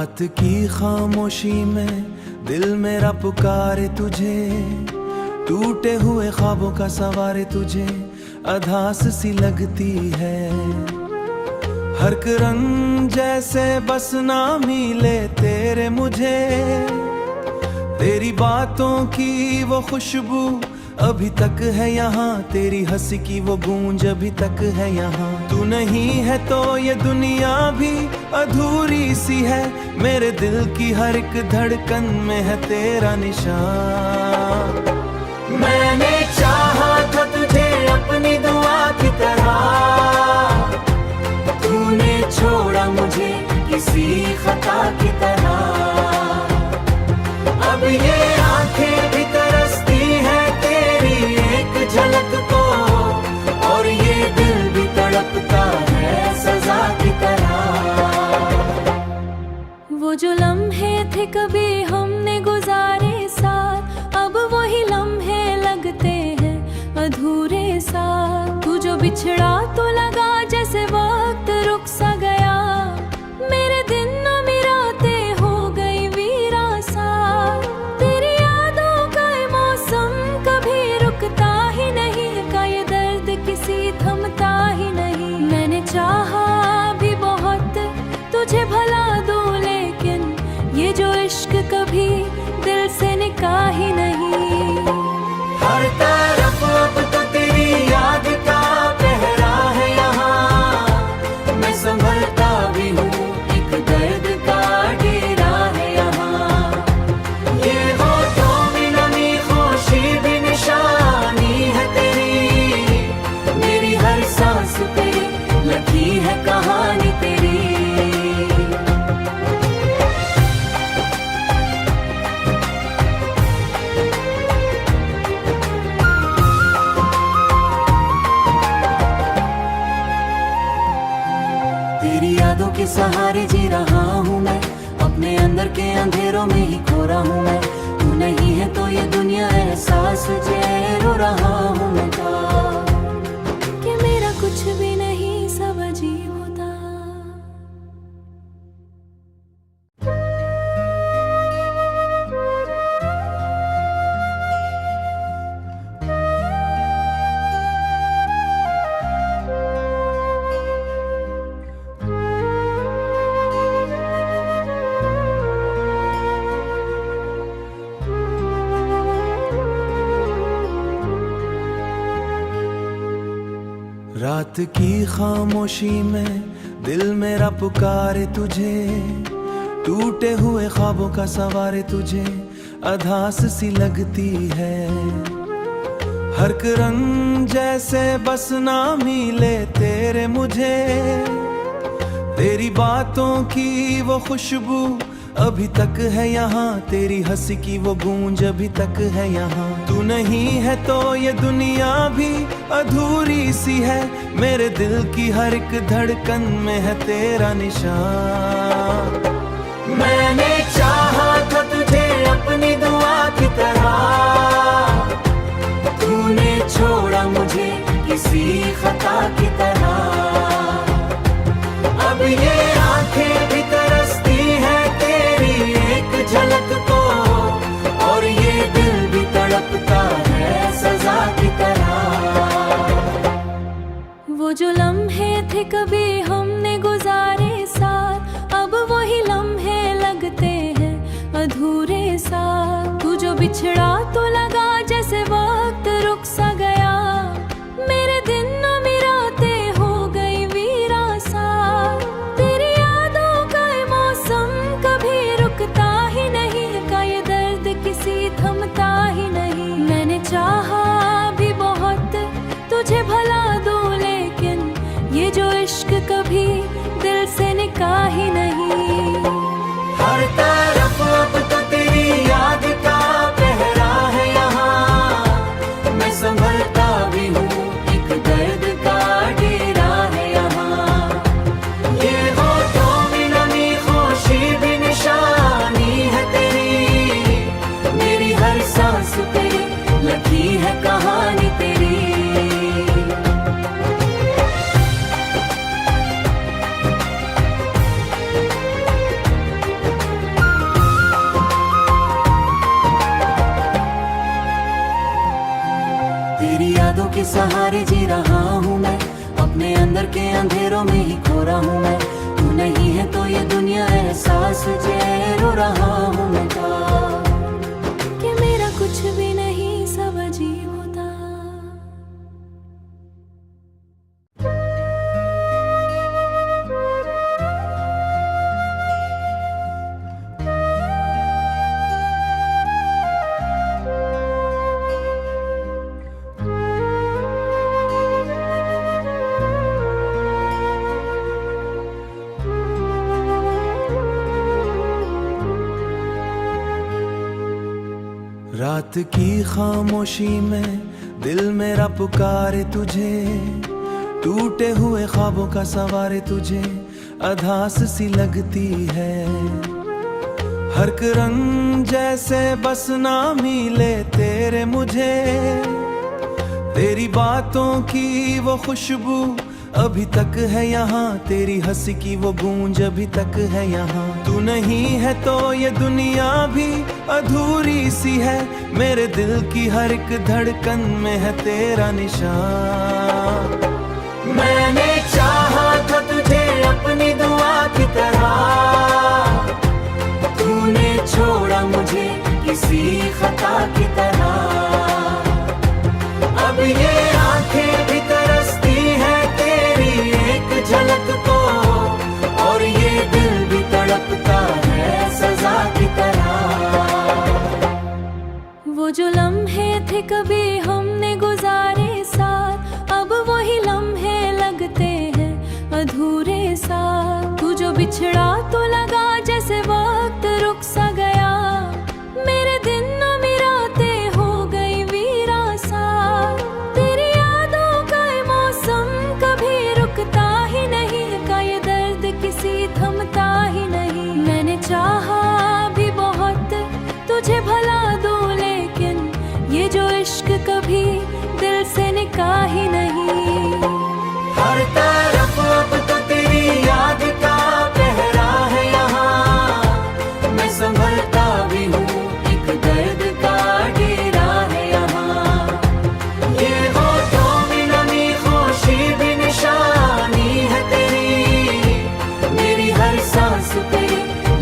रात की खामोशी में दिल मेरा पुकारे तुझे, टूटे हुए ख्वाबों का सवारे तुझे अधास सी लगती है। हर एक रंग जैसे बस ना मिले तेरे मुझे, तेरी बातों की वो खुशबू अभी तक है यहाँ, तेरी हंसी की वो गूंज अभी तक है यहाँ। तू नहीं है तो ये दुनिया भी अधूरी सी है, मेरे दिल की हर एक धड़कन में है तेरा निशान। मैंने चाहा था तुझे अपनी दुआ की तरह, तूने छोड़ा मुझे किसी खता की तरह। अब ये आंखें भी तरसती है तेरी एक झलक को, और ये दिल भी तड़पता है सजा की तरह। वो जो लम्हे थे कभी हमने गुजारे साथ, अब वही लम्हे लगते हैं अधूरे साथ। तू जो बिछड़ा तो लगा जैसे वक्त रुक सा गया, मेरे दिन मेरी रातें हो गई वीरा सा। तेरी यादों का ये मौसम कभी रुकता ही नहीं, का ये दर्द किसी थमता ही नहीं। मैंने चाहा भी बहुत तुझे भला दूं, लेकिन ये जो इश्क कभी दिल से निकाह ही नहीं। हर तरफ अब तो तेरी याद का पहरा है यहाँ, मैं संभलता भी हूँ एक दर्द का डेरा है यहाँ। ये होठों में नमी खुशी भी निशानी है तेरी, मेरी हर सांस पे लगी है कहानी तेरी। तेरी यादों के सहारे जी रहा हूँ मैं, अपने अंदर के अंधेरों में ही खो रहा हूँ मैं। तू नहीं है तो ये दुनिया एहसास जे रो रहा हूँ मैं कि मेरा कुछ भी नहीं सब अजीब होता। रात की खामोशी में दिल मेरा पुकारे तुझे, टूटे हुए ख्वाबों का सवारे तुझे अधास सी लगती है। हर एक रंग जैसे बस ना मिले तेरे मुझे, तेरी बातों की वो खुशबू अभी तक है यहाँ, तेरी हंसी की वो गूंज अभी तक है यहाँ। तू नहीं है तो ये दुनिया भी अधूरी सी है, मेरे दिल की हर एक धड़कन में है तेरा निशान। मैंने चाहा था तुझे अपनी दुआ की तरह, तूने छोड़ा मुझे किसी खता की तरह। अब ये आंखें भी तरसती है तेरी एक झलक को, और ये दिल भी तड़पता है सजा की तरह। वो जो लम्हे थे कभी हमने गुजारे साथ, अब वही लम्हे लगते हैं अधूरे साथ। तू जो बिछड़ा तो लगा तेरी यादों के सहारे जी रहा हूँ मैं, अपने अंदर के अंधेरों में ही खो रहा हूँ मैं। तू नहीं है तो ये दुनिया एहसास जे रो रहा हूँ मैं कि मेरा कुछ भी नहीं सब अजीब होता। रात की खामोशी में दिल मेरा पुकारे तुझे, टूटे हुए ख्वाबों का सवारे तुझे अधास सी लगती है। हर एक रंग जैसे बस ना मिले तेरे मुझे, तेरी बातों की वो खुशबू अभी तक है यहाँ, तेरी हंसी की वो गूंज अभी तक है यहाँ। तू नहीं है तो ये दुनिया भी अधूरी सी है, मेरे दिल की हर एक धड़कन में है तेरा निशान। मैंने चाहा था तुझे अपनी दुआ की तरह, तूने छोड़ा मुझे किसी खता की तरह। अब ये आंखें भी तरसती है तेरी एक झलक को, और ये दिल भी तड़पता है सजा की तरह। वो जो लम्हे थे कभी हमने गुजारे साथ, अब वही लम्हे लगते हैं अधूरे साथ। तू जो बिछड़ा तो लगा जैसे वक्त रुक सा गया, मेरे दिन मिराते हो गई वीरा सा। तेरी यादों का ये मौसम कभी रुकता ही नहीं, का ये दर्द किसी थमता ही नहीं। मैंने चाहा भी बहुत तुझे भला दूं, लेकिन ये जो इश्क कभी दिल से निकाह ही नहीं। हर तरफ अब तो तेरी याद का पहरा है यहाँ, मैं संभलता भी हूँ एक दर्द का डेरा है यहाँ। ये होठों में नमी खुशी भी निशानी है तेरी, मेरी हर सांस पे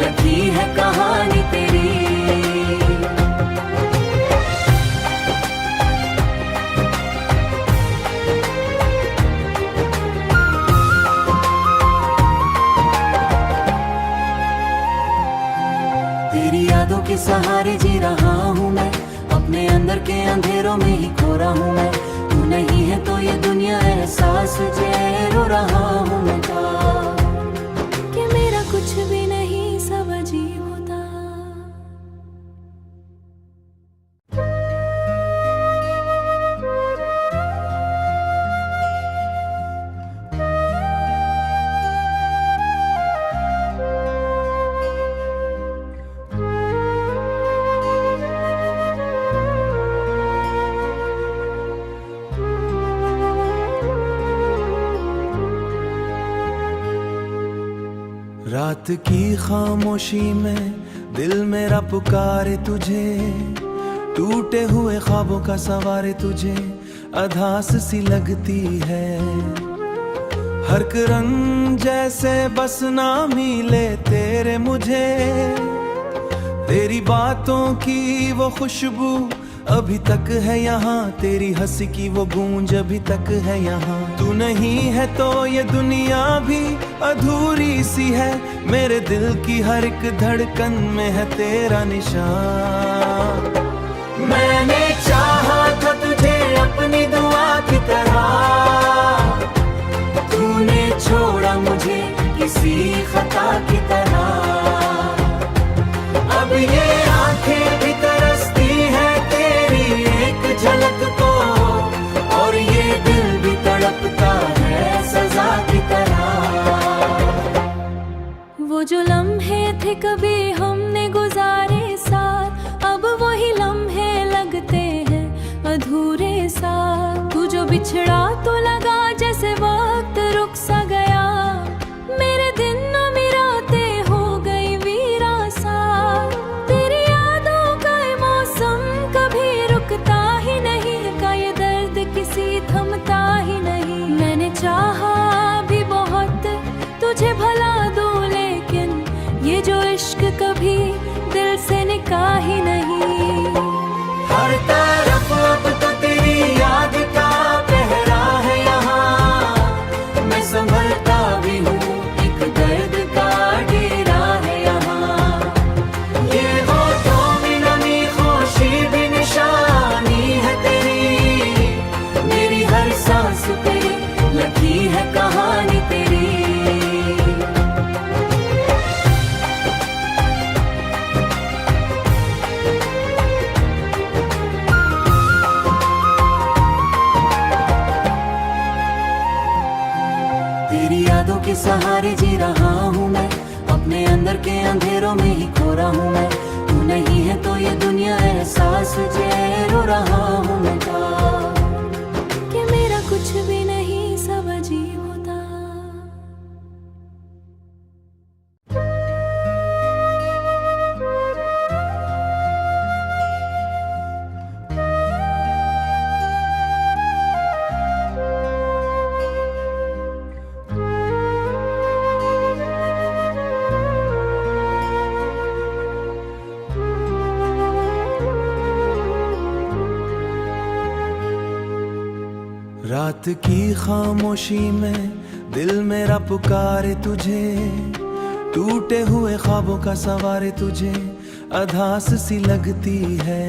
लगी है कहानी तेरी। तेरी यादों के सहारे जी रहा हूँ मैं, अपने अंदर के अंधेरों में ही खो रहा हूँ मैं। तू नहीं है तो ये दुनिया एहसास जे रो रहा हूँ मैं कि मेरा कुछ भी नहीं सब अजीब होता। रात की खामोशी में दिल मेरा पुकारे तुझे, टूटे हुए ख्वाबों का सवारे तुझे अधास सी लगती है। हर एक रंग जैसे बस ना मिले तेरे मुझे, तेरी बातों की वो खुशबू अभी तक है यहाँ, तेरी हंसी की वो गूंज अभी तक है यहाँ। तू नहीं है तो ये दुनिया भी अधूरी सी है, मेरे दिल की हर एक धड़कन में है तेरा निशान। मैंने चाहा था तुझे अपनी दुआ की तरह, तूने छोड़ा मुझे किसी खता की तरह। अब ये आंखें भी तरसती है तेरी एक झलक को, और ये दिल भी तड़पता है सजा की तरह। वो जो लम्हे थे कभी हमने गुजारे साथ, अब वही लम्हे लगते हैं अधूरे साथ। तू जो बिछड़ा तो लगा जैसे वक्त रुक सा गया, मेरे दिन मिराते हो गई वीरा सा। तेरी यादों का ये मौसम कभी रुकता ही नहीं, का ये दर्द सहारे जी रहा हूँ मैं, अपने अंदर के अंधेरों में ही खो रहा हूँ मैं। तू नहीं है तो ये दुनिया एहसास तुझे रो रहा हूँ मैं कि मेरा कुछ भी नहीं सब अजीब होता। रात की खामोशी में दिल मेरा पुकारे तुझे, टूटे हुए ख्वाबों का सवारे तुझे अधास सी लगती है।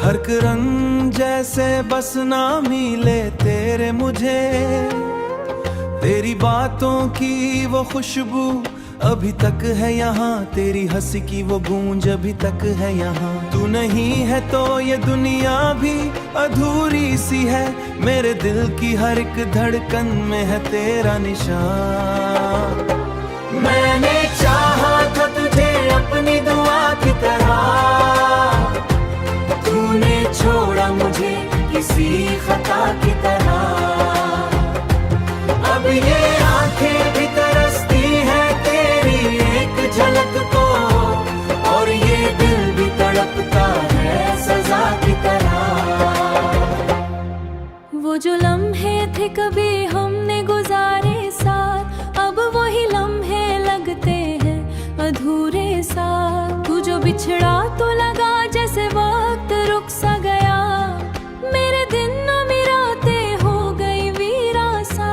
हर एक रंग जैसे बस ना मिले तेरे मुझे, तेरी बातों की वो खुशबू अभी तक है यहाँ, तेरी हंसी की वो गूंज अभी तक है यहाँ। तू नहीं है तो ये दुनिया भी अधूरी सी है, मेरे दिल की हर एक धड़कन में है तेरा निशान। मैंने चाहा था तुझे अपनी दुआ की तरह, तूने छोड़ा मुझे किसी खता की तरह। अब ये आंखें भी तरसती है तेरी एक झलक को, और ये दिल भी तड़पता है सजा की तरह। वो जो लम्हे थे कभी हमने गुजारे साथ, अब वही लम्हे लगते हैं अधूरे साथ। तू जो बिछड़ा तो लगा जैसे वक्त रुक सा गया, मेरे दिन मिराते हो गई वीरा सा।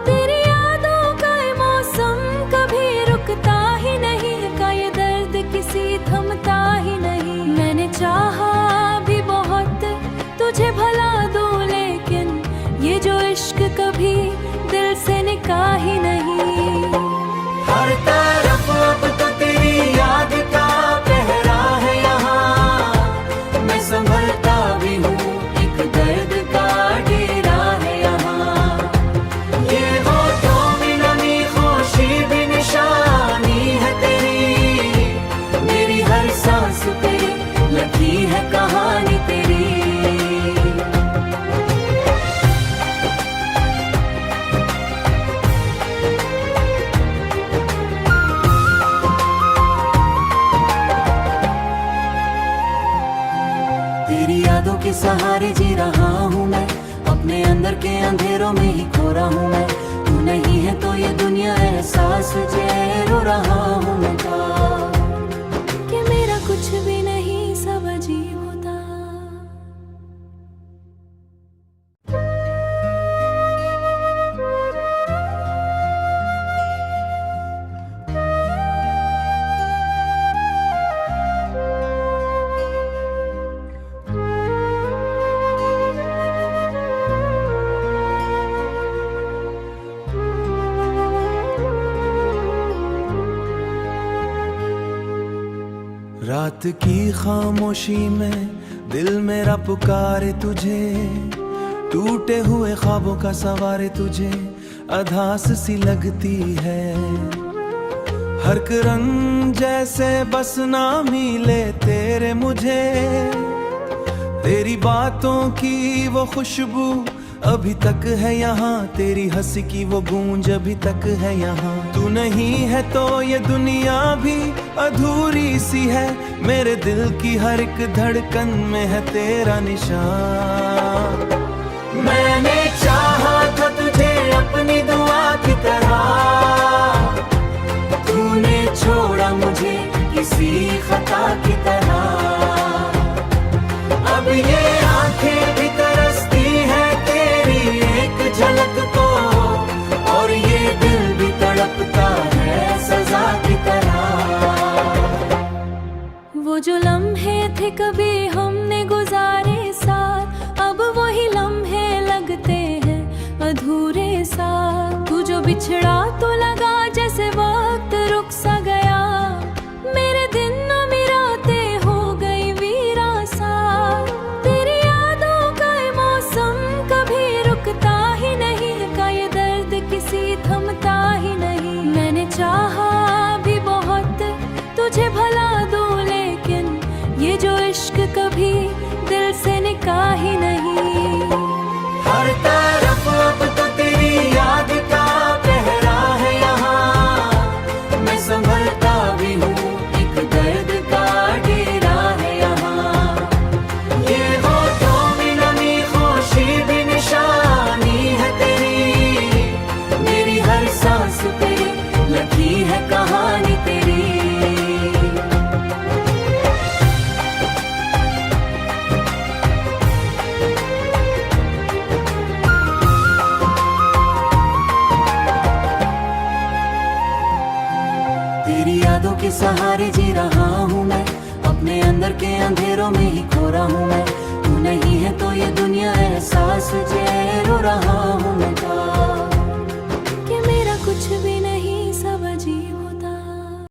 तेरी यादों का ये मौसम कभी रुकता ही नहीं, का ये दर्द किसी थमता ही नहीं। मैंने चाहा भी बहुत तुझे भला दूं, लेकिन ये जो इश्क कभी दिल से निकाह ही नहीं। हर तरफ अब तो तेरी याद का पहरा है यहाँ, मैं संभलता भी हूँ एक दर्द का डेरा है यहाँ। ये होठों में नमी खुशी भी निशानी है तेरी, मेरी हर सांस पे लगी है कहानी तेरी। तेरी यादों के सहारे जी रहा हूँ मैं, अपने अंदर के अंधेरों में ही खो रहा हूँ मैं। तू नहीं है तो ये दुनिया एहसास तुझे रो रहा हूँ मैं कि मेरा कुछ भी नहीं सब अजीब होता। रात की खामोशी में दिल मेरा पुकारे तुझे, टूटे हुए ख्वाबों का सवारे तुझे अधास सी लगती है। हर एक रंग जैसे बस ना मिले तेरे मुझे, तेरी बातों की वो खुशबू अभी तक है यहाँ, तेरी हंसी की वो गूंज अभी तक है यहाँ। तू नहीं है तो ये दुनिया भी अधूरी सी है, मेरे दिल की हर एक धड़कन में है तेरा निशान। मैंने चाहा था तुझे अपनी दुआ की तरह, तूने छोड़ा मुझे किसी खता की तरह। अब ये आंखें भी तरसती है तेरी एक झलक को, और ये दिल भी तड़पता है सजा की तरह। वो जो लम्हे थे कभी हमने गुजारे साथ, अब वही लम्हे लगते हैं अधूरे साथ। तू जो बिछड़ा तो लगा जैसे वक्त रुक सा गया, मेरे दिन मिराते हो गई वीरा सा। तेरी यादों का ये मौसम कभी रुकता ही नहीं, का ये दर्द किसी का ही नहीं। हर तरफ अब तो तेरी याद का पहरा है यहाँ, मैं संभलता भी हूँ एक दर्द का डेरा है यहाँ। ये होठों में नमी खुशी भी निशानी है तेरी, मेरी हर सांस पे लगी है कहानी तेरी। तेरी यादों के सहारे जी रहा हूँ मैं, अपने अंदर के अंधेरों में ही खो रहा हूँ मैं। तू नहीं है तो ये दुनिया एहसास जे रो रहा